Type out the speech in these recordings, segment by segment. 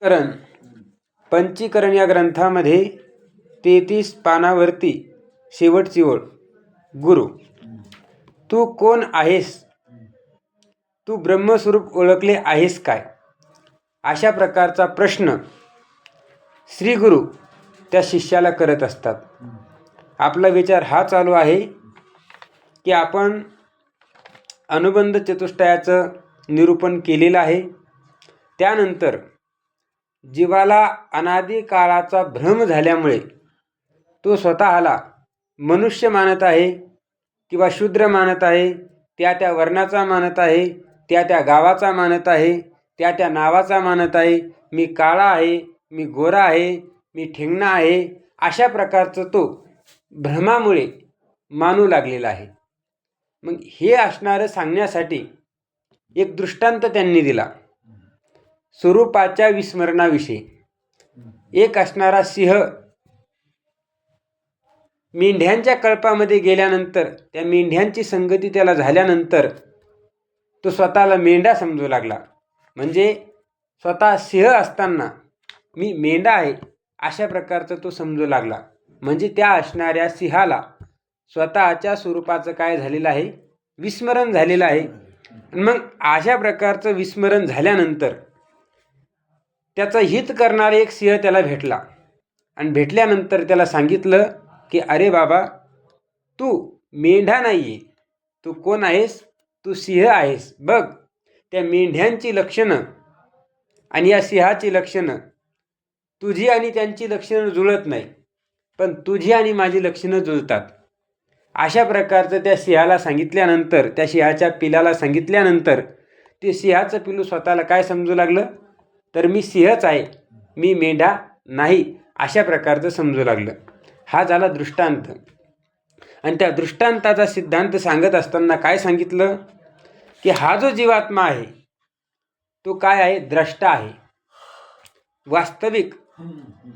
करण पंचीकरण या ग्रंथामध्ये 33 पानावरती शेवटची ओळ, गुरु तू कोण आहेस, तू ब्रह्मस्वरूप ओळखले आहेस काय, अशा प्रकारचा प्रश्न श्री गुरु त्या शिष्याला करत असतात. आपला विचार हा चालू आहे की आपण अनुबंध चतुष्टयाचं निरूपण केलेलं आहे. त्यानंतर जीवाला अनादी काळाचा भ्रम झाल्यामुळे तो स्वतःला मनुष्य मानत आहे किंवा शूद्र मानत आहे, त्या वर्णाचा मानत आहे, त्या गावाचा मानत आहे, त्या नावाचा मानत आहे. मी काळा आहे, मी गोरा आहे, मी ठेंगणा आहे, अशा प्रकारचं तो भ्रमामुळे मानू लागलेला आहे. मग हे असणारं सांगण्यासाठी एक दृष्टांत त्यांनी दिला स्वरूपाच्या विस्मरणाविषयी. एक असणारा सिंह मेंढ्यांच्या कळपामध्ये गेल्यानंतर, त्या मेंढ्यांची संगती त्याला झाल्यानंतर तो स्वतःला मेंढा समजू लागला. म्हणजे स्वतः सिंह असताना मी मेंढा आहे अशा प्रकारचं तो समजू लागला. म्हणजे त्या असणाऱ्या सिंहाला स्वतःच्या स्वरूपाचं काय झालेलं आहे, विस्मरण झालेलं आहे. मग अशा प्रकारचं विस्मरण झाल्यानंतर त्याचं हित करणारा एक सिंह त्याला भेटला आणि भेटल्यानंतर त्याला सांगितलं की अरे बाबा, तू मेंढा नाही आहे, तू कोण आहेस, तू सिंह आहेस. बघ, त्या मेंढ्यांची लक्षणं आणि या सिंहाची लक्षणं तुझी आणि त्यांची लक्षणं जुळत नाही, पण तुझी आणि माझी लक्षणं जुळतात. अशा प्रकारचं त्या सिंहाला सांगितल्यानंतर, त्या सिंहाच्या पिलाला सांगितल्यानंतर ते सिंहाचं पिलू स्वतःला काय समजू लागलं, तर मी सिंहच आहे, मी मेंढा नाही, अशा प्रकारचं समजू लागलं. हा झाला दृष्टांत. आणि त्या दृष्टांताचा सिद्धांत सांगत असताना काय सांगितलं की हा जो जीवात्मा आहे तो काय आहे, द्रष्टा आहे. वास्तविक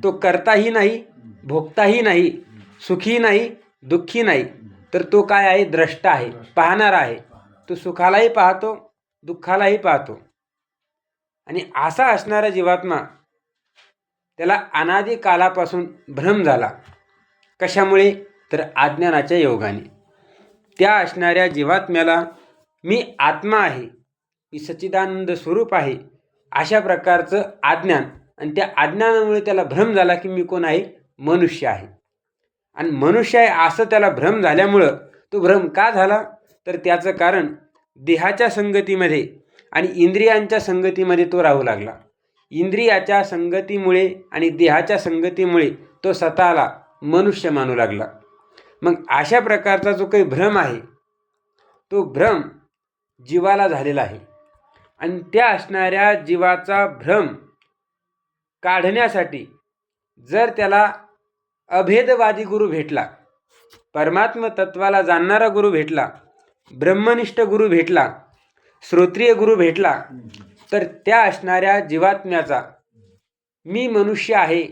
तो करताही नाही, भोगताही नाही, सुखी नाही, दुःखी नाही, तर तो काय आहे, द्रष्टा आहे, पाहणारा आहे. तो सुखालाही पाहतो, दुःखालाही पाहतो. आणि असा असणारा जीवात्मा, त्याला अनादी कालापासून भ्रम झाला. कशामुळे, तर अज्ञानाच्या योगाने. त्या असणाऱ्या जीवात्म्याला मी आत्मा आहे, मी सच्चिदानंद स्वरूप आहे, अशा प्रकारचं अज्ञान, आणि त्या अज्ञानामुळे त्याला भ्रम झाला की मी कोण आहे, मनुष्य आहे. आणि मनुष्य आहे असं त्याला भ्रम झाल्यामुळं तो भ्रम का झाला, तर त्याचं कारण देहाच्या संगतीमध्ये आणि इंद्रियांच्या संगतीमध्ये तो राहू लागला. इंद्रियाच्या संगतीमुळे आणि देहाच्या संगतीमुळे तो स्वतःला मनुष्य मानू लागला. मग अशा प्रकारचा जो काही भ्रम आहे तो भ्रम जीवाला झालेला आहे. आणि त्या असणाऱ्या जीवाचा भ्रम काढण्यासाठी जर त्याला अभेदवादी गुरु भेटला, परमात्म तत्वाला जाणणारा गुरु भेटला, ब्रह्मनिष्ठ गुरु भेटला, श्रोत्रिय गुरु भेटला, तर त्या असणाऱ्या जीवात्म्याचा मी मनुष्य आहे,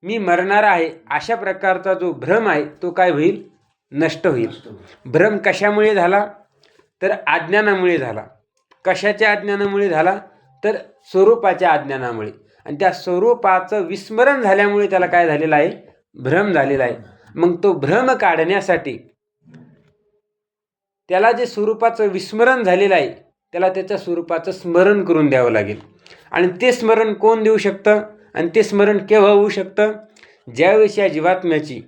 मी मरणार आहे, अशा प्रकारचा जो भ्रम आहे तो काय होईल, नष्ट होईल. भ्रम कशामुळे झाला, तर अज्ञानामुळे झाला. कशाच्या अज्ञानामुळे झाला, तर स्वरूपाच्या अज्ञानामुळे. आणि त्या स्वरूपाचं विस्मरण झाल्यामुळे त्याला काय झालेलं आहे, भ्रम झालेला आहे. मग तो भ्रम काढण्यासाठी त्याला जे स्वरूपाचं विस्मरण झालेलं आहे त्याला त्याच्या स्वरूपाचं स्मरण करून द्यावं लागेल. आणि ते स्मरण कोण देऊ शकतं, आणि ते स्मरण केव्हा होऊ शकतं, ज्यावेळेस या जीवात्म्याची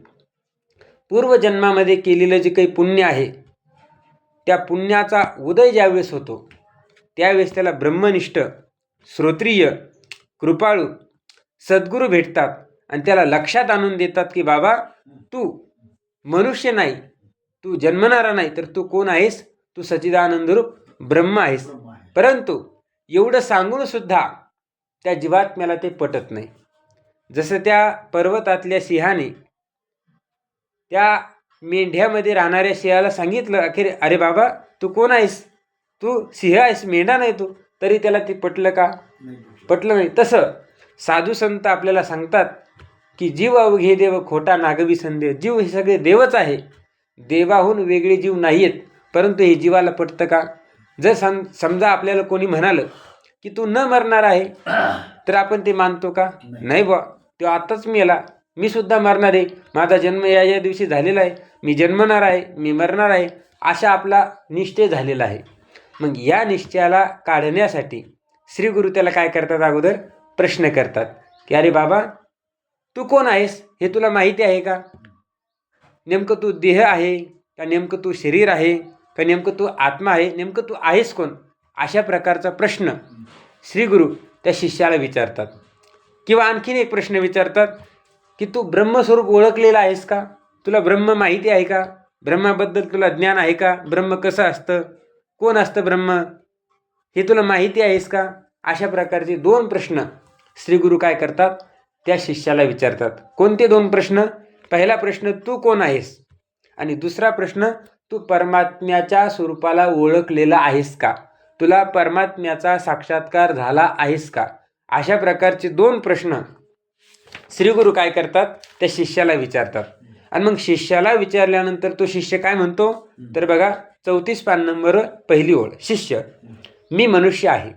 पूर्वजन्मामध्ये केलेलं जे काही पुण्य आहे त्या पुण्याचा उदय ज्यावेळेस होतो त्यावेळेस त्याला ब्रह्मनिष्ठ, श्रोत्रिय, कृपाळू सद्गुरू भेटतात आणि त्याला लक्षात आणून देतात की बाबा, तू मनुष्य नाही, तू जन्मणारा नाही, तर तू कोण आहेस, तू सच्चिदानंदरूप ब्रह्म आहेस. परंतु एवढं सांगून सुद्धा त्या जीवात्म्याला ते पटत नाही. जसं त्या पर्वतातल्या सिंहाने त्या मेंढ्यामध्ये राहणाऱ्या सिंहाला सांगितलं अखेर, अरे बाबा, तू कोण आहेस, तू सिंह आहेस, मेंढा नाही तू. तरी त्याला ते पटलं का, पटलं नाही. तसं साधू संत आपल्याला सांगतात की जीव अवघे देव खोटा नागवी संदेह. जीव हे सगळे देवच आहे, देवाहून वेगळे जीव नाही आहेत. परंतु हे जीवाला पटतं का. जर समजा आपल्याला कोणी म्हणालं की तू न मरणार आहे, तर आपण ते मानतो का? नाही बा, तो आताच मेला, मी सुद्धा मरणार आहे, माझा जन्म या दिवशी झालेला आहे, मी जन्मणार आहे, मी मरणार आहे, अशा आपला निश्चय झालेला आहे. मग या निश्चयाला काढण्यासाठी श्री गुरु त्याला काय करतात? अगोदर प्रश्न करतात की अरे बाबा, तू कोण आहेस हे तुला माहिती आहे का? नेमकं तू देह आहे का, नेमकं तू शरीर आहे का, नेमकं तू आत्मा आहे, नेमकं तू आहेस कोण? अशा प्रकारचा प्रश्न श्री गुरु त्या शिष्याला विचारतात. किंवा आणखीन एक प्रश्न विचारतात की तू ब्रह्मस्वरूप ओळखलेला आहेस का? तुला ब्रह्म माहिती आहे का? ब्रह्माबद्दल तुला ज्ञान आहे का? ब्रह्म कसं असतं, कोण असतं ब्रह्म, हे तुला माहिती आहेस का? अशा प्रकारचे 2 प्रश्न श्री गुरु काय करतात? त्या शिष्याला विचारतात. कोणते 2 प्रश्न? पहिला प्रश्न, तू कोण आहेस? आणि दुसरा प्रश्न, तू परमात्म्याच्या स्वरूपाला ओळखलेला आहेस का? तुला परमात्म्याचा साक्षात्कार झाला आहेस का? अशा प्रकारचे 2 प्रश्न श्री गुरु काय करतात? त्या शिष्याला विचारतात. आणि मग शिष्याला विचारल्यानंतर तो शिष्य काय म्हणतो? तर बघा 34 पान नंबर पहिली ओळ. शिष्य, मी मनुष्य आहे,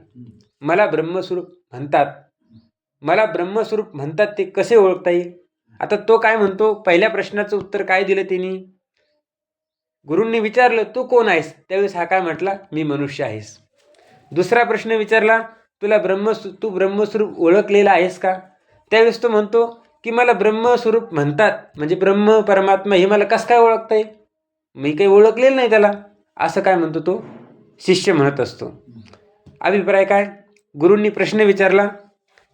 मला ब्रह्मस्वरूप म्हणतात. मला ब्रह्मस्वरूप म्हणतात ते कसे ओळखता येईल? आता तो काय म्हणतो? पहिल्या प्रश्नाचं उत्तर काय दिलं त्यांनी? गुरूंनी विचारलं तू कोण आहेस, त्यावेळेस हा काय म्हटला? मी मनुष्य आहेस. दुसरा प्रश्न विचारला, तुला तू ब्रह्मस्वरूप ओळखलेला आहेस का? त्यावेळेस तो म्हणतो की मला ब्रह्मस्वरूप म्हणतात, म्हणजे ब्रह्म परमात्मा हे मला कसं काय ओळखता येईल? मी काही ओळखलेलं नाही त्याला, असं काय म्हणतो तो शिष्य म्हणत असतो. अभिप्राय काय? गुरूंनी प्रश्न विचारला,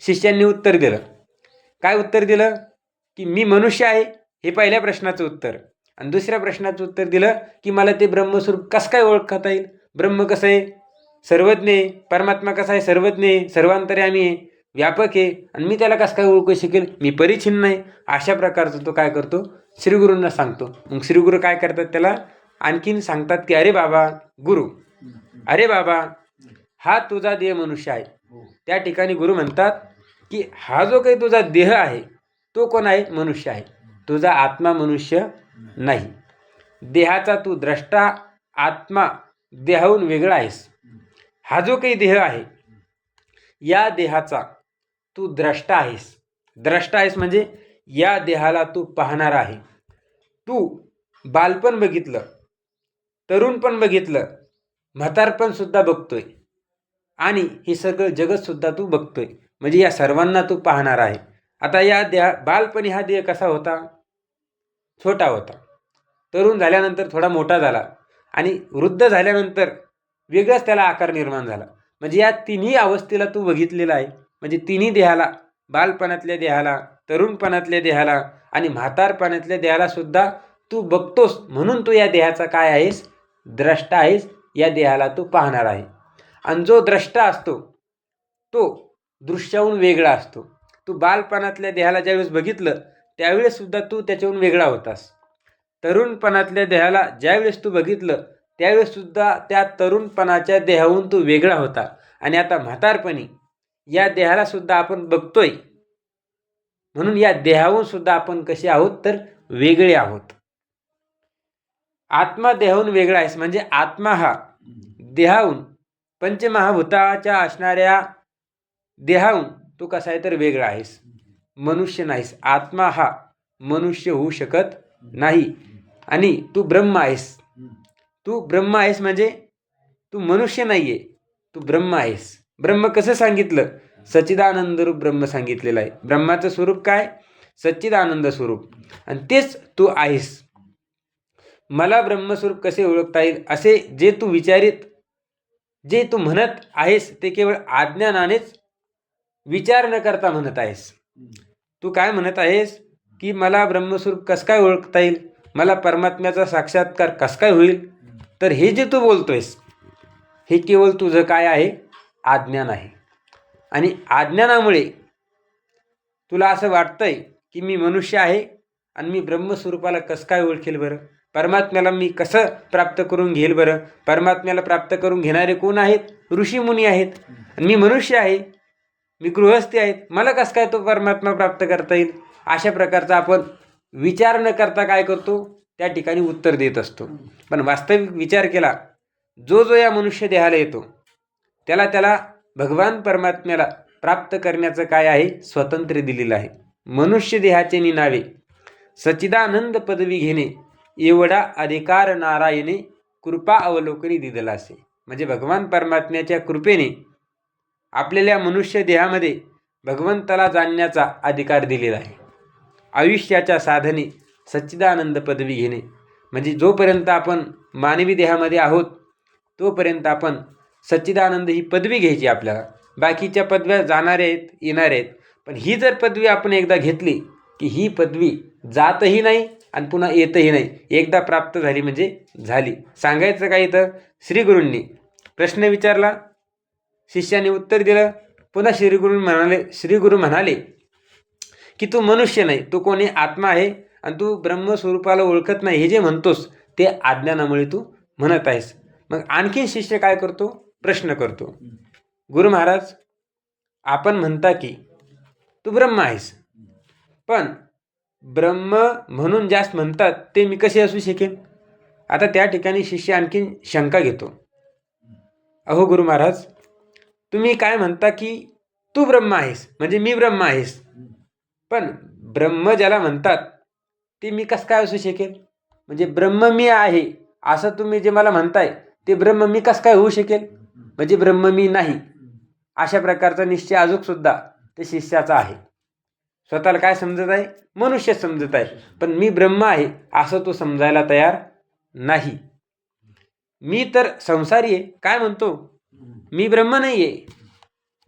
शिष्यांनी उत्तर दिलं. काय उत्तर दिलं? की मी मनुष्य आहे, हे पहिल्या प्रश्नाचं उत्तर. आणि दुसऱ्या प्रश्नाचं उत्तर दिलं की मला ते ब्रह्मस्वरूप कसं काय ओळखता येईल? ब्रह्म कसं आहे? सर्वज्ञ आहे. परमात्मा कसा आहे? सर्वज्ञ आहे, सर्वांतर्यामी आहे, व्यापक आहे, आणि मी त्याला कसं काय ओळखू शकेल? मी परिच्छिन्न आहे. अशा प्रकारचं तो काय करतो? श्रीगुरूंना सांगतो. मग श्रीगुरू काय करतात? त्याला आणखीन सांगतात की अरे बाबा गुरु, अरे बाबा, हा तुझा देह मनुष्य आहे. त्या ठिकाणी गुरु म्हणतात की हा जो काही तुझा देह आहे तो कोण आहे? मनुष्य आहे. तुझा आत्मा मनुष्य नाही. देहाचा तू द्रष्टा, आत्मा देहाहून वेगळा आहेस. हा जो काही देह आहे या देहाचा तू द्रष्टा आहेस. द्रष्टा आहेस म्हणजे या देहाला तू पाहणार आहे. तू बालपण बघितलं, तरुणपण बघितलं, म्हातारपण सुद्धा बघतोय, आणि हे सगळं जगतसुद्धा तू बघतोय, म्हणजे या सर्वांना तू पाहणार आहे. आता या बालपणी हा देह कसा होता? छोटा होता. तरुण झाल्यानंतर थोडा मोठा झाला, आणि वृद्ध झाल्यानंतर वेगळाच त्याला आकार निर्माण झाला. म्हणजे या तिन्ही अवस्थेला तू बघितलेला आहे. म्हणजे तिन्ही देहाला, बालपणातल्या देहाला, तरुणपणातल्या देहाला आणि म्हातारपणातल्या देहाला सुद्धा तू बघतोस. म्हणून तू या देहाचा काय आहेस? द्रष्टा आहेस. या देहाला तू पाहणार आहे. आणि जो द्रष्टा असतो तो दृश्याहून वेगळा असतो. तू बालपणातल्या देहाला ज्यावेळेस बघितलं त्यावेळेस सुद्धा तू त्याच्याहून वेगळा होतास. तरुणपणातल्या देहाला ज्यावेळेस तू बघितलं त्यावेळेस सुद्धा त्या तरुणपणाच्या देहाहून तू वेगळा होता. आणि आता म्हातारपणी या देहाला सुद्धा आपण बघतोय, म्हणून या देहाहून सुद्धा आपण कसे आहोत? तर वेगळे आहोत. आत्मा देहाहून वेगळा आहेस म्हणजे आत्मा हा देहाहून, पंचमहाभूताच्या असणाऱ्या देहाहून तू कसा आहे? तर वेगळा आहेस. मनुष्य नाहीस. आत्मा हा मनुष्य होऊ शकत नाही. आणि तू ब्रह्म आहेस. तू ब्रह्म आहेस म्हणजे तू मनुष्य नाहीये, तू ब्रह्म आहेस. ब्रह्म कसं सांगितलं? सच्चिदानंद रूप ब्रह्म सांगितलेलं आहे. ब्रह्माचं स्वरूप काय? सच्चिदानंद स्वरूप, आणि तेच तू आहेस. मला ब्रह्मस्वरूप कसे ओळखता येईल असे जे तू विचारित, जे तू म्हणत आहेस ते केवळ अज्ञानानेच विचार न करता म्हणत आहेस. तू काय म्हणत आहेस की मला ब्रह्मस्वरूप कसं काय ओळखता येईल, मला परमात्म्याचा साक्षात्कार कसं काय होईल? तर हे जे तू बोलतोयस हे केवळ तुझं काय आहे? अज्ञान आहे. आणि अज्ञानामुळे तुला असं वाटतंय की मी मनुष्य आहे आणि मी ब्रह्मस्वरूपाला कसं काय ओळखेल बरं? परमात्म्याला मी कसं प्राप्त करून घेईल बरं? परमात्म्याला प्राप्त करून घेणारे कोण आहेत? ऋषीमुनी आहेत. आणि मी मनुष्य आहे, मी गृहस्थी आहेत, मला कसं काय तो परमात्मा प्राप्त करता येईल? अशा प्रकारचा आपण विचार न करता काय करतो? त्या ठिकाणी उत्तर देत असतो. पण वास्तविक विचार केला, जो जो या मनुष्य देहाला येतो त्याला भगवान परमात्म्याला प्राप्त करण्याचं काय आहे? स्वातंत्र्य दिलेलं आहे. मनुष्य देहाचे निनावे सच्चिदानंद पदवी घेणे एवढा अधिकार नारायणे कृपा अवलोकनी दिलेला असे. म्हणजे भगवान परमात्म्याच्या कृपेने आपल्याला मनुष्य देहामध्ये भगवंताला जाणण्याचा अधिकार दिलेला आहे. आयुष्याच्या साधने सच्चिदानंद पदवी घेणे म्हणजे जोपर्यंत आपण मानवी देहामध्ये आहोत तोपर्यंत आपण सच्चिदानंद ही पदवी घ्यायची. आपल्याला बाकीच्या पदव्या जाणाऱ्या आहेत, येणाऱ्या आहेत, पण ही जर पदवी आपण एकदा घेतली की ही पदवी जातही नाही आणि पुन्हा येतही नाही. एकदा प्राप्त झाली म्हणजे झाली. सांगायचं काय इथं? श्रीगुरूंनी प्रश्न विचारला, शिष्याने उत्तर दिलं. पुन्हा श्रीगुरू म्हणाले की तू मनुष्य नाही, तू कोणी आत्मा आहे आणि तू ब्रह्मस्वरूपाला ओळखत नाही हे जे म्हणतोस ते अज्ञानामुळे तू म्हणत आहेस. मग आणखीन शिष्य काय करतो? प्रश्न करतो, गुरु महाराज आपण म्हणता की तू ब्रह्म आहेस, पण ब्रह्म म्हणून जास्त म्हणतात ते मी कसे असू शकेन? आता त्या ठिकाणी शिष्य आणखीन शंका घेतो. अहो गुरु महाराज, तुम्ही काय म्हणता की तू ब्रह्म आहेस म्हणजे मी ब्रह्म आहेस, पण ब्रह्म ज्याला म्हणतात ते मी कसं काय असू शकेल? म्हणजे ब्रह्म मी आहे असं तुम्ही जे मला म्हणताय ते ब्रह्म मी कसं काय होऊ शकेल? म्हणजे ब्रह्म मी नाही. अशा प्रकारचा निश्चय अजूनसुद्धा ते शिष्याचा आहे. स्वतःला काय समजत आहे? मनुष्य समजत आहे, पण मी ब्रह्म आहे असं तो समजायला तयार नाही. मी तर संसारी आहे. काय म्हणतो? मी ब्रह्म नाही आहे,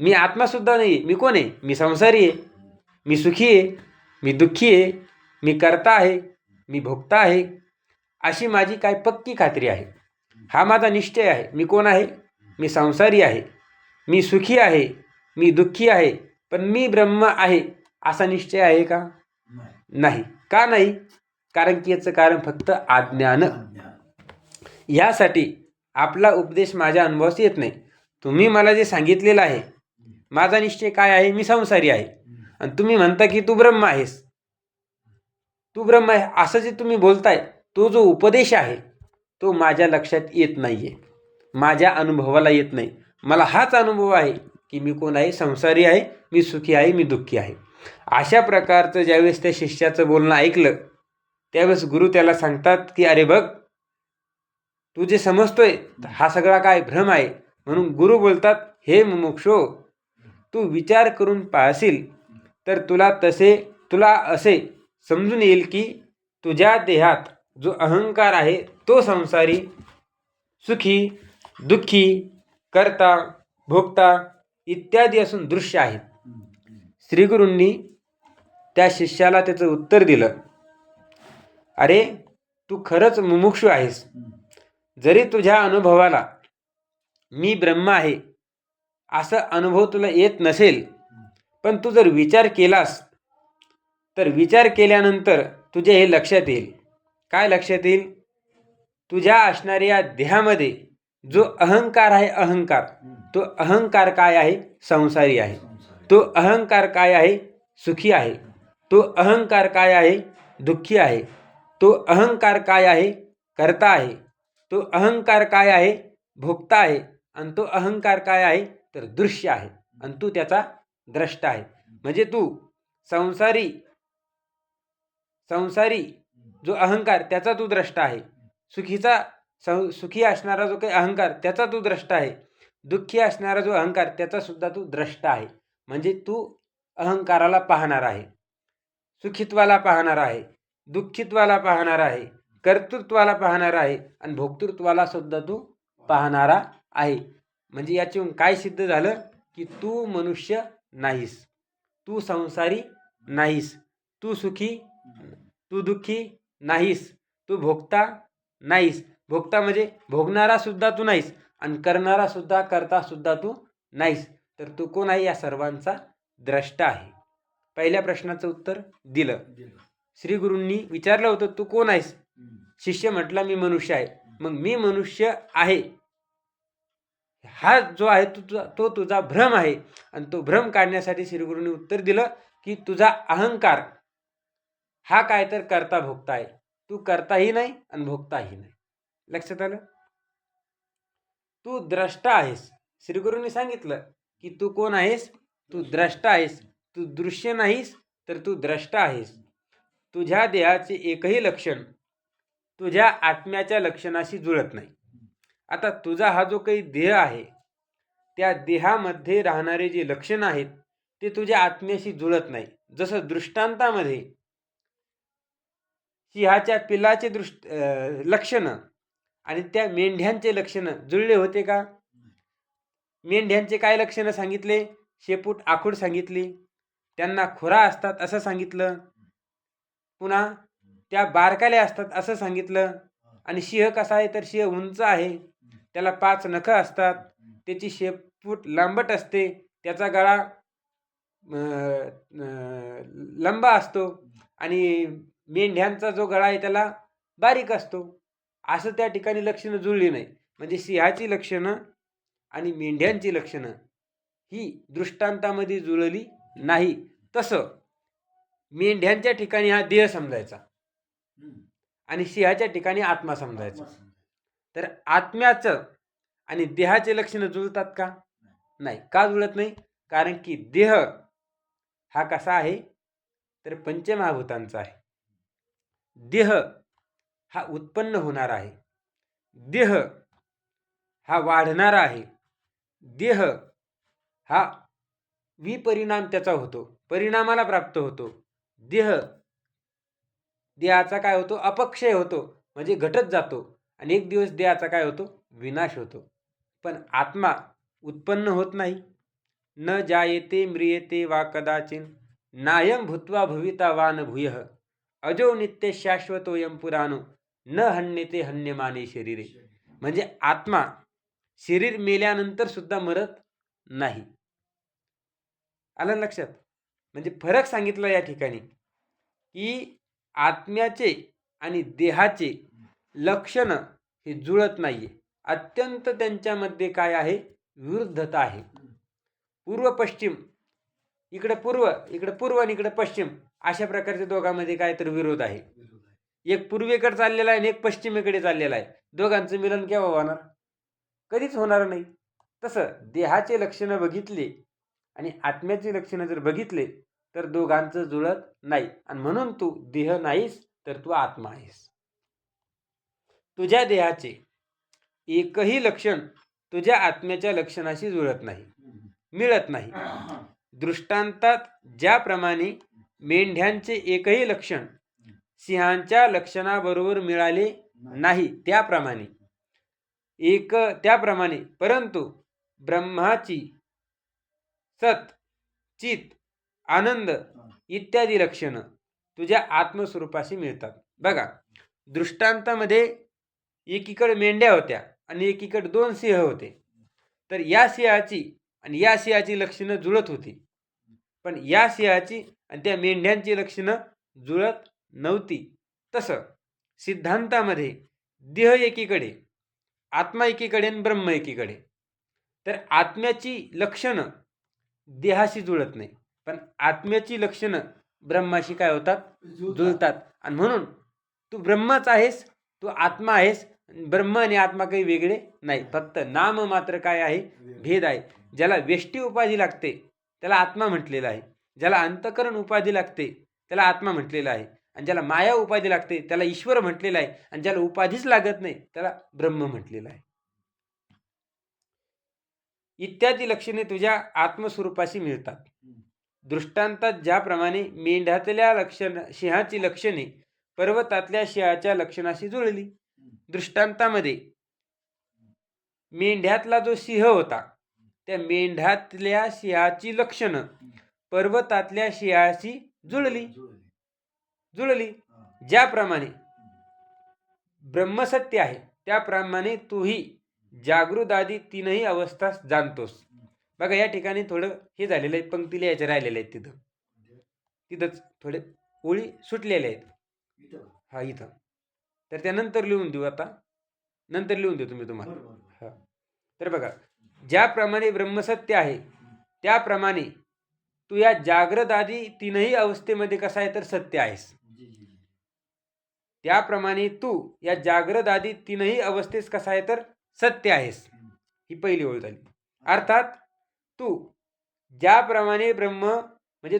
मी आत्मासुद्धा नाही आहे. मी कोण आहे? मी संसारी आहे, मी सुखी आहे, मी दुःखी आहे, मी कर्ता आहे, मी भोक्ता आहे, अशी माझी काय पक्की खात्री आहे. हा माझा निश्चय आहे. मी कोण आहे? मी संसारी आहे, मी सुखी आहे, मी दुःखी आहे, पण मी ब्रह्म आहे असा निश्चय आहे का? नाही. का नाही? कारण की याचं कारण फक्त अज्ञान. यासाठी आपला उपदेश माझ्या अनुभवास येत नाही. तुम्ही मला जे सांगितलेलं आहे, माझा निश्चय काय आहे? मी संसारी आहे, आणि तुम्ही म्हणता की तू ब्रह्म आहेस, तू ब्रह्म आहे असं जे तुम्ही बोलताय, तो जो उपदेश आहे तो माझ्या लक्षात येत नाही आहे, माझ्या अनुभवाला येत नाही. मला हाच अनुभव आहे की मी कोण आहे? संसारी आहे, मी सुखी आहे, मी दुःखी आहे. अशा प्रकारचं ज्यावेळेस त्या शिष्याचं बोलणं ऐकलं त्यावेळेस गुरु त्याला सांगतात की अरे बघ, तू जे समजतोय हा सगळा काय भ्रम आहे. म्हणून गुरु बोलतात, हे मुमुक्षो, तू विचार करून पाहशील तर तुला असे समजून येईल की तुझ्या देहात जो अहंकार आहे तो संसारी, सुखी, दुःखी, कर्ता, भोक्ता इत्यादी असून दृश्य आहेत. श्रीगुरूंनी त्या शिष्याला त्याचं उत्तर दिलं, अरे तू खरंच मुमुक्षू आहेस. जरी तुझ्या अनुभवाला मी ब्रह्म आहे असं अनुभव तुला येत नसेल, पण तू जर विचार केलास तर विचार केल्यानंतर तुझ्या हे लक्षात येईल. काय लक्षात येईल? तुझ्या असणाऱ्या देहामध्ये जो अहंकार आहे, अहंकार, तो अहंकार काय आहे? संसारी आहे. तो अहंकार काय आहे? सुखी आहे. तो अहंकार काय आहे? दुःखी आहे. तो अहंकार काय आहे? कर्ता आहे. तो अहंकार काय आहे? भोक्ता आहे. आणि तो अहंकार काय आहे? तर दृश्य आहे. आणि तू त्याचा द्रष्टा आहे. म्हणजे तू संसारी जो अहंकार त्याचा तू द्रष्टा आहे. सुखी असणारा जो काही अहंकार त्याचा तू द्रष्टा आहे. दुःखी असणारा जो अहंकार त्याचा सुद्धा तू द्रष्टा आहे. म्हणजे तू अहंकाराला पाहणार आहे, सुखित्वाला पाहणार आहे, दुःखित्वाला पाहणार आहे, कर्तृत्वाला पाहणार आहे, आणि भोक्तृत्वाला सुद्धा तू पाहणारा आहे. म्हणजे याच्यातून काय सिद्ध झालं की तू मनुष्य नाहीस, तू संसारी नाहीस, तू सुखी, तू दुःखी नाहीस, तू भोगता नाहीस. भोगता म्हणजे भोगणारा सुद्धा तू नाहीस, आणि करणारा सुद्धा, करता सुद्धा तू नाहीस. तर तू कोण आहे? या सर्वांचा द्रष्टा आहे. पहिल्या प्रश्नाचं उत्तर दिलं. श्रीगुरूंनी विचारलं होतं, तू कोण आहेस? शिष्य म्हटला, मी मनुष्य आहे. मग मी मनुष्य आहे हा जो आहे तो तुझा भ्रम आहे. आणि तो भ्रम काढण्यासाठी श्रीगुरूंनी उत्तर दिलं की तुझा अहंकार हा काय तर करता भोगता आहे. तू करताही नाही आणि भोगताही नाही. लक्षात आलं? तू द्रष्टा आहेस. श्रीगुरूंनी सांगितलं की तू कोण आहेस? तू द्रष्टा आहेस. तू दृश्य नाहीस, तर तू द्रष्टा आहेस. तुझ्या देहाचे एकही लक्षण तुझ्या आत्म्याच्या लक्षणाशी जुळत नाही. आता तुझा हा जो काही देह आहे, त्या देहामध्ये राहणारे जे लक्षण आहेत ते तुझ्या आत्म्याशी जुळत नाही. जसं दृष्टांतामध्ये सिंहाच्या पिल्लाचे लक्षणं आणि त्या मेंढ्यांचे लक्षणं जुळले होते का? मेंढ्यांचे काय लक्षणं सांगितले? शेपूट आखूड सांगितली, त्यांना खुरा असतात असं सांगितलं, पुन्हा त्या बारकाल्या असतात असं सांगितलं. आणि सिंह कसा आहे? तर सिंह उंच आहे, त्याला 5 नखं असतात, त्याची शेपूट लांबट असते, त्याचा गळा लंबा असतो आणि मेंढ्यांचा जो गळा आहे त्याला बारीक असतो. असं त्या ठिकाणी लक्षणं जुळली नाही. म्हणजे सिंहाची लक्षणं आणि मेंढ्यांची लक्षणं ही दृष्टांतामध्ये जुळली नाही. तसं मेंढ्यांच्या ठिकाणी हा देह समजायचा आणि सिंहाच्या ठिकाणी आत्मा समजायचा. तर आत्म्याचं आणि देहाचे लक्षणं जुळतात का? नाही. का जुळत नाही? कारण की देह हा कसा आहे? तर पंचमहाभूतांचा आहे. देह हा उत्पन्न होणारा आहे, देह हा वाढणारा आहे, देह हा विपरिणाम त्याचा होतो, परिणामाला प्राप्त होतो. देहाचा काय होतो? अपक्षय होतो, म्हणजे घटत जातो आणि एक दिवस देहाचा काय होतो? विनाश होतो. पण आत्मा उत्पन्न होत नाही. न जायते म्रियते वा कदाचिन नायम भूत्वा भवितावान भूयः अजो नित्य शाश्वतोयम पुराणो न हन्यते हन्यमाने शरीरे. म्हणजे आत्मा शरीर मेल्यानंतर सुद्धा मरत नाही. आलं लक्षात? म्हणजे फरक सांगितला या ठिकाणी की आत्म्याचे आणि देहाचे लक्षण हे जुळत नाहीये. अत्यंत त्यांच्यामध्ये काय आहे? विरुद्धता आहे. पूर्व पश्चिम, इकडे पूर्व आणि इकडे पश्चिम, अशा प्रकारच्या दोघांमध्ये काय तर विरोध आहे. एक पूर्वेकडे चाललेला आहे आणि एक पश्चिमेकडे चाललेला आहे. दोघांचं मिलन केव्हा होणार? कधीच होणार नाही. तसं देहाचे लक्षणं बघितले आणि आत्म्याची लक्षणं जर बघितले तर दोघांचं जुळत नाही. आणि म्हणून तू देह नाहीस, तर तू आत्मा आहेस. तुझ्या देहाचे एकही लक्षण तुझ्या आत्म्याच्या लक्षणाशी जुळत नाही, मिळत नाही. दृष्टांतात ज्याप्रमाणे मेंढ्यांचे एकही लक्षण सिंहांच्या लक्षणाबरोबर मिळाले नाही, त्याप्रमाणे परंतु ब्रह्माची सत, चित, आनंद इत्यादी लक्षणं तुझ्या आत्मस्वरूपाशी मिळतात. बघा, दृष्टांतामध्ये एकीकडे मेंढ्या होत्या आणि एकीकडे 2 सिंह होते. तर या सिंहाची आणि या सिंहाची लक्षणं जुळत होती, पण या सिंहाची आणि त्या मेंढ्यांची लक्षणं जुळत नव्हती. तसं सिद्धांतामध्ये देह एकीकडे, आत्मा एकीकडे आणि ब्रह्म एकीकडे. तर आत्म्याची लक्षणं देहाशी जुळत नाही, पण आत्म्याची लक्षणं ब्रह्माशी काय होतात? जुळतात. आणि म्हणून तू ब्रह्मच आहेस, तू आत्मा आहेस. ब्रह्म आणि आत्मा काही वेगळे नाही, फक्त नाम मात्र काय आहे? भेद आहे. ज्याला वेष्टी उपाधी लागते त्याला आत्मा म्हटलेला आहे, ज्याला अंतकरण उपाधी लागते त्याला आत्मा म्हटलेला आहे, आणि ज्याला माया उपाधी लागते त्याला ईश्वर म्हटलेला आहे, आणि ज्याला उपाधीच लागत नाही त्याला ब्रह्म म्हटलेला आहे. इत्यादी लक्षणे तुझ्या आत्मस्वरूपाशी मिळतात. दृष्टांतात ज्याप्रमाणे मेंढ्यातल्या सिंहाची लक्षणे पर्वतातल्या सिंहाच्या लक्षणाशी जुळली. दृष्टांतामध्ये मेंढ्यातला जो सिंह होता त्या मेंढ्यातल्या सिंहाची लक्षणं पर्वतातल्या सिंहाशी जुळली. ज्याप्रमाणे ब्रह्मसत्य आहे त्याप्रमाणे तूही जागृत आदी 3ही अवस्था जाणतोस. बघा, या ठिकाणी थोडं हे झालेलं आहे, पंक्ती लिहायचे राहिलेले आहेत. तिथंच थोडे ओळी सुटलेल्या आहेत. हा, इथं तर त्यानंतर लिहून देऊ. आता नंतर लिहून देतो मी तुम्हाला. हा, तर बघा, ज्याप्रमाणे ब्रह्मसत्य आहे त्याप्रमाणे तू या जागृत आदी 3ही अवस्थेमध्ये कसा आहे? तर सत्य आहेस. त्याप्रमाणे तू या जागृत आदी 3ही अवस्थेस कसा आहे? तर सत्य आहेस. ही पहिली ओळ झाली. अर्थात तू ज्याप्रमाणे ब्रह्म म्हणजे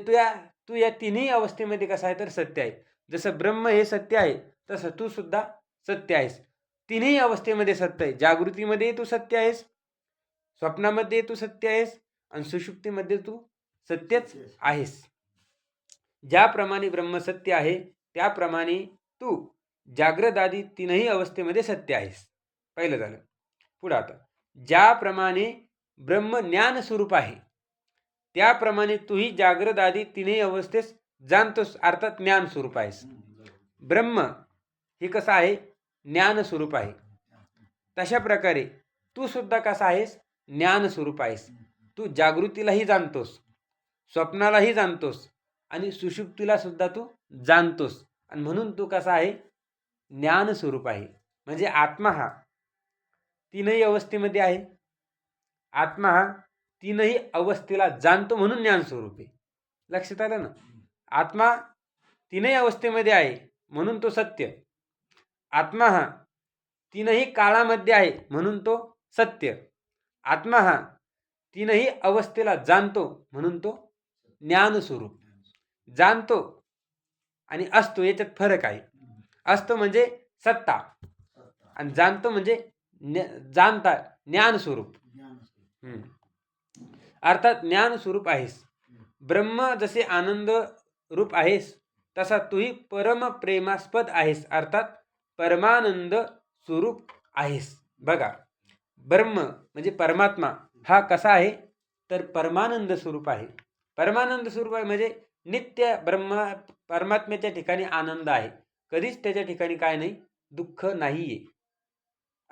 तू या तिन्ही अवस्थेमध्ये कसा आहे तर सत्य आहे. जसं ब्रह्म हे सत्य आहे तसं तू सुद्धा सत्य आहेस. तिन्ही अवस्थेमध्ये सत्य आहे. जागृतीमध्ये तू सत्य आहेस, स्वप्नामध्ये तू सत्य आहेस आणि सुषुप्तीमध्ये तू सत्यच आहेस. ज्याप्रमाणे ब्रह्म सत्य आहे त्याप्रमाणे तू जाग्रत आदी तीनही अवस्थेमध्ये सत्य आहेस. पहिलं झालं. पुढं आता ज्याप्रमाणे ब्रह्म ज्ञान स्वरूप आहे त्याप्रमाणे तूही जाग्रत आदी तीनही अवस्थेस जाणतोस, अर्थात ज्ञान स्वरूप आहेस. ब्रह्म हे कसं आहे ज्ञान स्वरूप आहे. तशा प्रकारे तू सुद्धा कसा आहेस ज्ञान स्वरूप आहेस. तू जागृतीलाही जाणतोस, स्वप्नालाही जाणतोस आणि सुषुप्तीला सुद्धा तू जाणतोस आणि म्हणून तू कसा आहे ज्ञान स्वरूप आहे. म्हणजे आत्मा हा तीनही अवस्थेमध्ये आहे. आत्मा हा तीनही अवस्थेला जाणतो म्हणून ज्ञान स्वरूप आहे. लक्षात आलं ना. आत्मा तीनही अवस्थेमध्ये आहे म्हणून तो सत्य. आत्मा हा तीनही काळामध्ये आहे म्हणून तो सत्य. आत्मा हा तीनही अवस्थेला जाणतो म्हणून तो ज्ञान स्वरूप. जाणतो आणि असतो याच्यात फरक आहे. असतो म्हणजे सत्ता आणि जाणतो म्हणजे जाणता ज्ञान स्वरूप. अर्थात ज्ञान स्वरूप आहेस. ब्रह्म जसे आनंद रूप आहेस तसा तूही परम प्रेमास्पद आहेस, अर्थात परमानंद स्वरूप आहेस. बघा, ब्रह्म म्हणजे परमात्मा हा कसा आहे तर परमानंद स्वरूप आहे. परमानंद स्वरूप आहे म्हणजे नित्य परमात्म्याच्या ठिकाणी आनंद आहे. कधीच त्याच्या ठिकाणी काय नाही, दुःख नाहीये.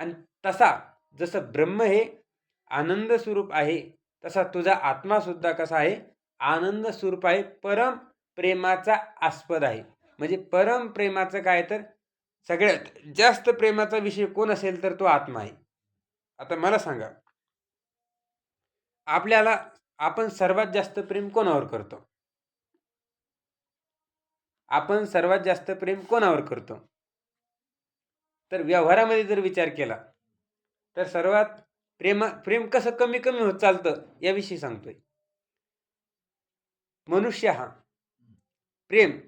आणि तसा जसं ब्रह्म हे आनंद स्वरूप आहे तसा तुझा आत्मा सुद्धा कसा आहे आनंद स्वरूप आहे, परम प्रेमाचा आस्पद आहे. म्हणजे परम प्रेमाचं काय तर सगळ्यात जास्त प्रेमाचा विषय कोण असेल तर तो आत्मा आहे. आता मला सांगा, आपण सर्वात जास्त प्रेम कोणावर करतो? आपण सर्वात जास्त प्रेम कोणावर करतो? तर व्यवहारामध्ये जर विचार केला तर सर्वात प्रेम कसं कमी कमी होत चालतं याविषयी सांगतोय. मनुष्य हा प्रेम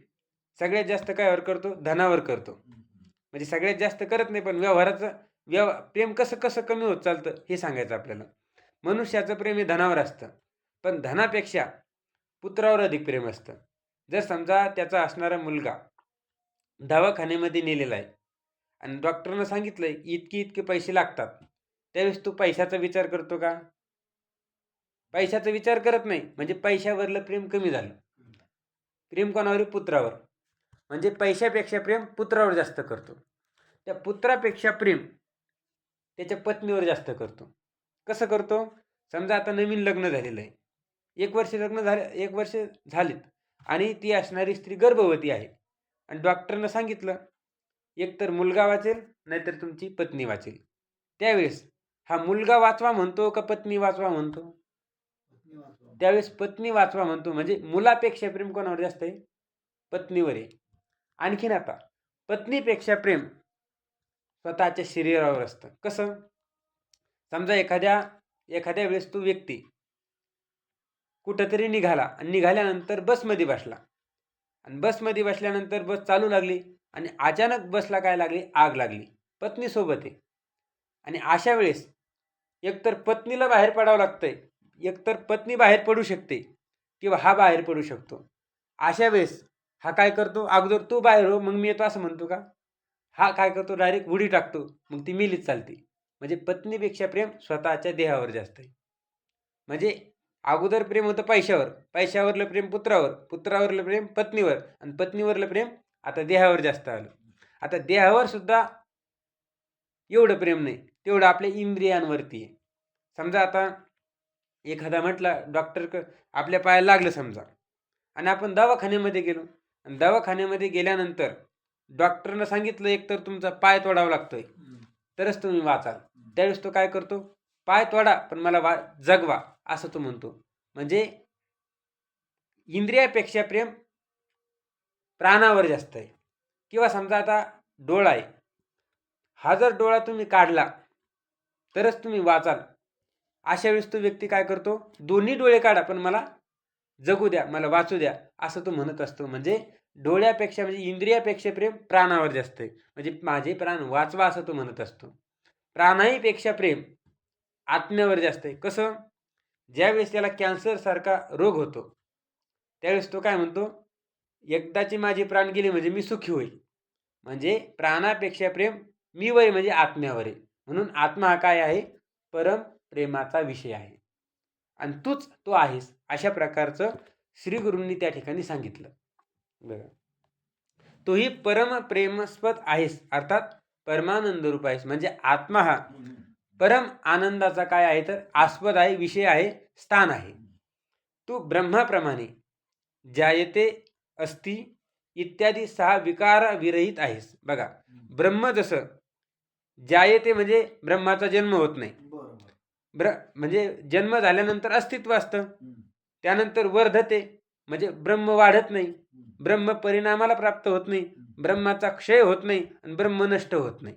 सगळ्यात जास्त कायवर करतो? धनावर करतो. म्हणजे सगळ्यात जास्त करत नाही, पण प्रेम कसं कसं कमी होत चालतं हे सांगायचं आपल्याला. मनुष्याचं प्रेम हे धनावर असतं, पण धनापेक्षा पुत्रावर अधिक प्रेम असतं. जर समजा त्याचा असणारा मुलगा दवाखान्यामध्ये नेलेला आहे आणि डॉक्टरनं सांगितलंय इतके पैसे लागतात, त्यावेळेस तू पैशाचा विचार करतो का? पैशाचा विचार करत नाही. म्हणजे पैशावरलं प्रेम कमी झालं. प्रेम कोणावर? पुत्रावर. म्हणजे पैशापेक्षा प्रेम पुत्रावर जास्त करतो. त्या पुत्रापेक्षा प्रेम त्याच्या पत्नीवर जास्त करतो. कसं करतो? समजा आता नवीन लग्न झालेलं आहे, 1 वर्ष झालीत आणि ती असणारी स्त्री गर्भवती आहे आणि डॉक्टरनं सांगितलं एकतर मुलगा वाचेल नाहीतर तुमची पत्नी वाचेल. त्यावेळेस हा मुलगा वाचवा म्हणतो का पत्नी वाचवा म्हणतो? त्यावेळेस पत्नी वाचवा म्हणतो. म्हणजे मुलापेक्षा प्रेम कोणावर जास्त आहे? पत्नीवर आहे. आणखीन आता पत्नीपेक्षा प्रेम स्वतःच्या शरीरावर असतं. कसं? समजा एखाद्या वेळेस तो व्यक्ती कुठंतरी निघाला आणि निघाल्यानंतर बसमध्ये बसला आणि बसमध्ये बसल्यानंतर बस चालू लागली आणि अचानक बसला काय लागली? आग लागली. पत्नी सोबत आहे आणि अशा वेळेस एकतर पत्नीला बाहेर पडावं लागतंय, एकतर पत्नी बाहेर पडू शकते किंवा हा बाहेर पडू शकतो. अशा वेळेस हा काय करतो? अगोदर तू बाहेर हो मग मी येतो असं म्हणतो का? हा काय करतो? डायरेक्ट उडी टाकतो, मग ती मेलीच चालते. म्हणजे पत्नीपेक्षा प्रेम स्वतःच्या देहावर जास्त आहे. म्हणजे अगोदर प्रेम होतं पैशावर, पैशावरलं प्रेम पुत्रावर, पुत्रावरलं प्रेम पत्नीवर आणि पत्नीवरलं प्रेम आता देहावर जास्त आलं. आता देहावर सुद्धा एवढं प्रेम नाही, तेवढं आपल्या इंद्रियांवरती आहे. समजा आता एखादा म्हटला डॉक्टर आपल्या पायाला लागलं समजा आणि आपण दवाखान्यामध्ये गेलो आणि दवाखान्यामध्ये गेल्यानंतर डॉक्टरनं सांगितलं एकतर तुमचा पाय तोडावा लागतोय तरच तुम्ही वाचाल. त्यावेळेस तो काय करतो? पाय तोडा पण मला जगवा असं तो म्हणतो. म्हणजे इंद्रियापेक्षा प्रेम प्राणावर जास्त आहे. किंवा समजा आता डोळा आहे, हा जर डोळा तुम्ही काढला तरच तुम्ही वाचाल अशा वेळेस तो व्यक्ती काय करतो, दोन्ही डोळे काढा पण मला जगू द्या, मला वाचू द्या, असं तो म्हणत असतो. म्हणजे डोळ्यापेक्षा म्हणजे इंद्रियापेक्षा प्रेम प्राणावर जास्त आहे. म्हणजे माझे प्राण वाचवा असं तो म्हणत असतो. प्राणाईपेक्षा प्रेम आत्म्यावर जास्त आहे. कसं? ज्यावेळेस त्याला कॅन्सरसारखा रोग होतो त्यावेळेस तो काय म्हणतो, एकदाची माझे प्राण गेले म्हणजे मी सुखी होईल. म्हणजे प्राणापेक्षा प्रेम मी वय म्हणजे आत्म्यावर आहे. म्हणून आत्मा हा काय आहे, परम प्रेमाचा विषय आहे आणि तूच तो आहेस, अशा प्रकारचं श्री गुरूंनी त्या ठिकाणी सांगितलं. बघा, तूही परम प्रेमस्पद आहेस, अर्थात परमानंद रूप आहेस. म्हणजे आत्मा हा परम आनंदाचा काय आहे तर आस्पद आहे, विषय आहे, स्थान आहे. तू ब्रह्माप्रमाणे जायते अस्ति इत्यादी 6 विकार विरहित आहेस. बघा, ब्रह्म जसं जायते म्हणजे ब्रह्माचा जन्म होत नाही, म्हणजे जन्म झाल्यानंतर अस्तित्व असतं, त्यानंतर वर्धते म्हणजे ब्रह्म वाढत नाही, ब्रह्म परिणामाला प्राप्त होत नाही, ब्रह्माचा क्षय होत नाही आणि ब्रह्म नष्ट होत नाही.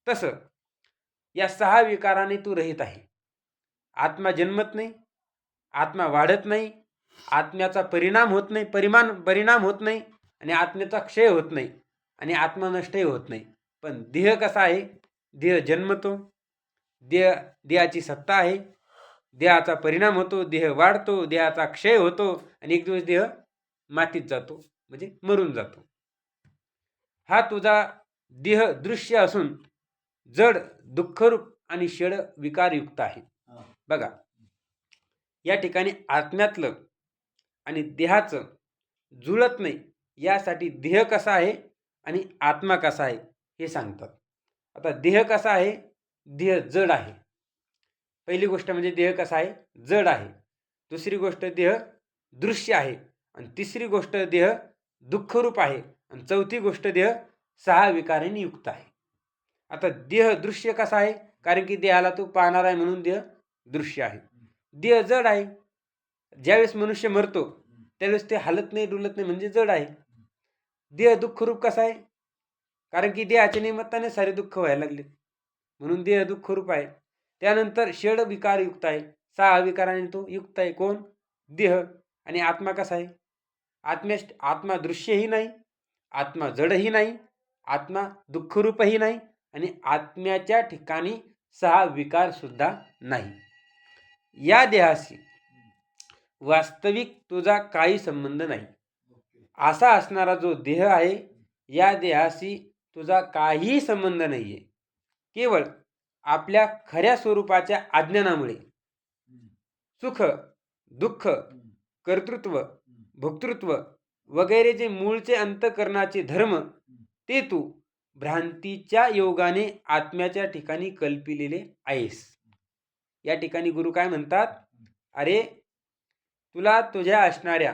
तसं या 6 विकाराने तू रहित आहे. आत्मा जन्मत नाही, आत्मा वाढत नाही, आत्म्याचा परिणाम होत नाही, परिणाम होत नाही आणि आत्म्याचा क्षय होत नाही आणि आत्मा नष्टही होत नाही. पण देह कसा आहे, देह जन्मतो, देहाची सत्ता आहे, देहाचा परिणाम होतो, देह वाढतो, देहाचा क्षय होतो आणि एक दिवस देह मातीत जातो म्हणजे मरून जातो. हा तुझा देह दृश्य असून जड, दुःखरूप आणि षड विकारयुक्त आहे. बघा, या ठिकाणी आत्म्यातलं आणि देहाचं जुळत नाही, यासाठी देह कसा आहे आणि आत्मा कसा आहे हे सांगतात. आता देह कसा आहे, देह जड आहे. पहिली गोष्ट म्हणजे देह कसा आहे, जड आहे. दुसरी गोष्ट देह दृश्य आहे आणि तिसरी गोष्ट देह दुःखरूप आहे आणि चौथी गोष्ट देह 6 विकारांनी युक्त आहे. आता देह दृश्य कसा आहे, कारण की देहाला तू पाहणार आहे म्हणून देह दृश्य आहे. देह जड आहे, ज्यावेळेस मनुष्य मरतो त्यावेळेस ते हलत नाही, डुलत नाही म्हणजे जड आहे. देह दुःखरूप कसा आहे, कारण की देहाच्या निमित्ताने सारे दुःख व्हायला लागले म्हणून देह दुःखरूप आहे. त्यानंतर षड विकार युक्त आहे, 6 विकाराने तो युक्त आहे. कोण? देह. आणि आत्मा कसा आहे, आत्मा दृश्यही नाही, आत्मा जडही नाही, आत्मा दुःखरूपही नाही आणि आत्म्याच्या ठिकाणी 6 विकार सुद्धा नाही. या देहाशी वास्तविक तुझा काही संबंध नाही. असा असणारा जो देह आहे, या देहाशी तुझा काहीही संबंध नाहीये. केवळ आपल्या खऱ्या स्वरूपाच्या अज्ञानामुळे सुख, दुःख, कर्तृत्व, भोक्तृत्व वगैरे जे मूळचे अंतःकरणाचे धर्म ते तू भ्रांतीच्या योगाने आत्म्याच्या ठिकाणी कल्पिलेले आहेस. या ठिकाणी गुरु काय म्हणतात, अरे तुला तुझ्या असणाऱ्या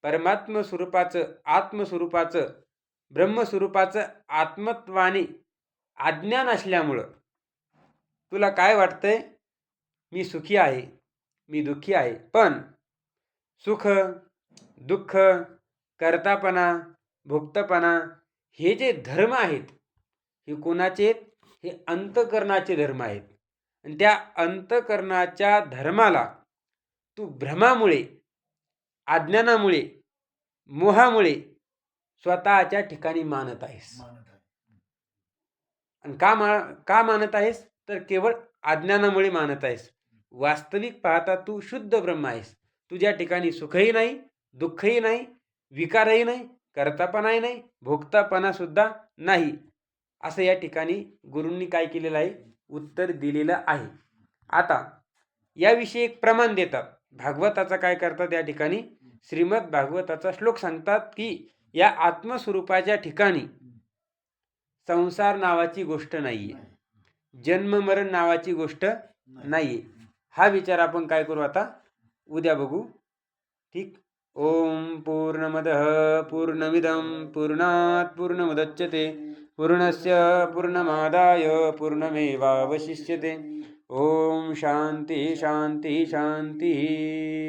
परमात्म स्वरूपाचं, आत्मस्वरूपाचं, ब्रह्मस्वरूपाचं आत्मत्वाने अज्ञान असल्यामुळं तुला काय वाटतंय, मी सुखी आहे, मी दुःखी आहे. पण सुख, दुःख, कर्तापणा, भोक्तपणा हे जे धर्म आहेत हे कोणाचे आहेत, हे अंतःकरणाचे धर्म आहेत. आणि त्या अंतःकरणाच्या धर्माला तू भ्रमामुळे, अज्ञानामुळे, मोहामुळे स्वतःच्या ठिकाणी मानत आहेस. आणि का मानत आहेस तर केवळ अज्ञानामुळे मानत आहेस. वास्तविक पाहता तू शुद्ध ब्रह्म आहेस. तुझ्या ठिकाणी सुखही नाही, दुःखही नाही, विकारही नाही, कर्तापणाही नाही, भोक्तापणा सुद्धा नाही. असं या ठिकाणी गुरूंनी काय केलेलं आहे, उत्तर दिलेलं आहे. आता याविषयी एक प्रमाण देतात. भागवताचा काय करतात, या ठिकाणी श्रीमद भागवताचा श्लोक सांगतात की या आत्मस्वरूपाच्या ठिकाणी संसार नावाची गोष्ट नाहीये, जन्म मरण नावाची गोष्ट नाहीये. हा विचार आपण काय करू आता, उद्या बघू. ठीक. ओम पूर्णमदः पूर्णमिदं पूर्णात् पूर्णमुदच्यते पूर्णस्य पूर्णमादाय पूर्णमेवावशिष्यते. ओम शांती शांती शांती.